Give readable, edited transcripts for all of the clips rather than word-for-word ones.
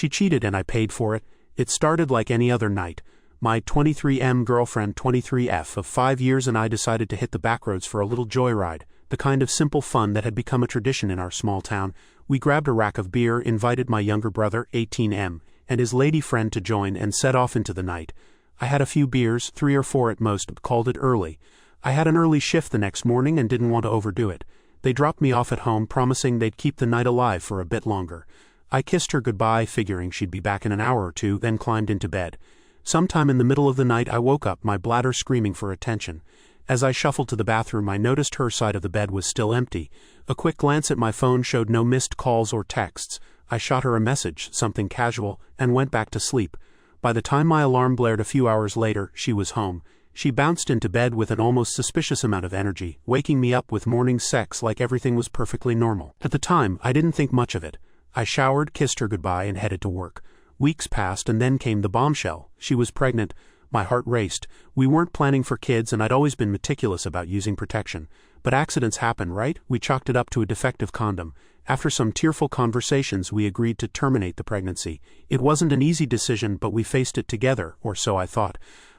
She cheated and I paid for it. It started like any other night. My 23M girlfriend 23F of 5 years and I decided to hit the backroads for a little joyride, the kind of simple fun that had become a tradition in our small town. We grabbed a rack of beer, invited my younger brother, 18M, and his lady friend to join and set off into the night. I had a few beers, 3 or 4 at most, but called it early. I had an early shift the next morning and didn't want to overdo it. They dropped me off at home, promising they'd keep the night alive for a bit longer. I kissed her goodbye, figuring she'd be back in an hour or two, then climbed into bed. Sometime in the middle of the night I woke up, my bladder screaming for attention. As I shuffled to the bathroom I noticed her side of the bed was still empty. A quick glance at my phone showed no missed calls or texts. I shot her a message, something casual, and went back to sleep. By the time my alarm blared a few hours later, she was home. She bounced into bed with an almost suspicious amount of energy, waking me up with morning sex like everything was perfectly normal. At the time, I didn't think much of it. I showered, kissed her goodbye, and headed to work. Weeks passed and then came the bombshell. She was pregnant. My heart raced. We weren't planning for kids and I'd always been meticulous about using protection. But accidents happen, right? We chalked it up to a defective condom. After some tearful conversations we agreed to terminate the pregnancy. It wasn't an easy decision, but we faced it together, or so I thought.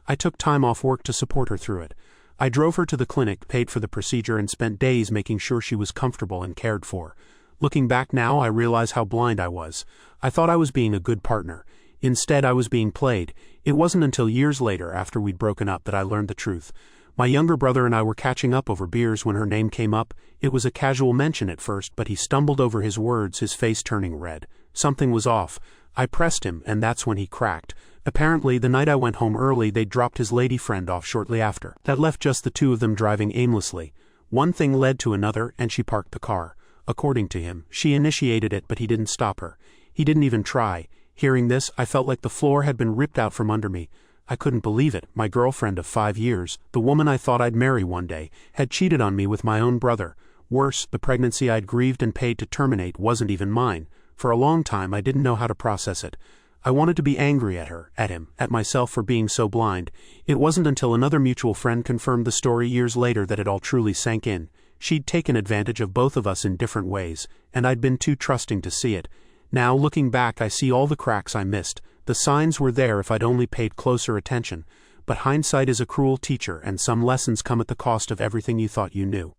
I took time off work to support her through it. I drove her to the clinic, paid for the procedure, and spent days making sure she was comfortable and cared for. Looking back now, I realize how blind I was. I thought I was being a good partner. Instead, I was being played. It wasn't until years later, after we'd broken up, that I learned the truth. My younger brother and I were catching up over beers when her name came up. It was a casual mention at first, but he stumbled over his words, his face turning red. Something was off. I pressed him, and that's when he cracked. Apparently, the night I went home early, they'd dropped his lady friend off shortly after. That left just the two of them driving aimlessly. One thing led to another, and she parked the car. According to him, she initiated it, but he didn't stop her. He didn't even try. Hearing this, I felt like the floor had been ripped out from under me. I couldn't believe it. My girlfriend of 5 years, the woman I thought I'd marry one day, had cheated on me with my own brother. Worse, the pregnancy I'd grieved and paid to terminate wasn't even mine. For a long time, I didn't know how to process it. I wanted to be angry at her, at him, at myself for being so blind. It wasn't until another mutual friend confirmed the story years later that it all truly sank in. She'd taken advantage of both of us in different ways, and I'd been too trusting to see it. Now, looking back, I see all the cracks I missed. The signs were there if I'd only paid closer attention. But hindsight is a cruel teacher, and some lessons come at the cost of everything you thought you knew.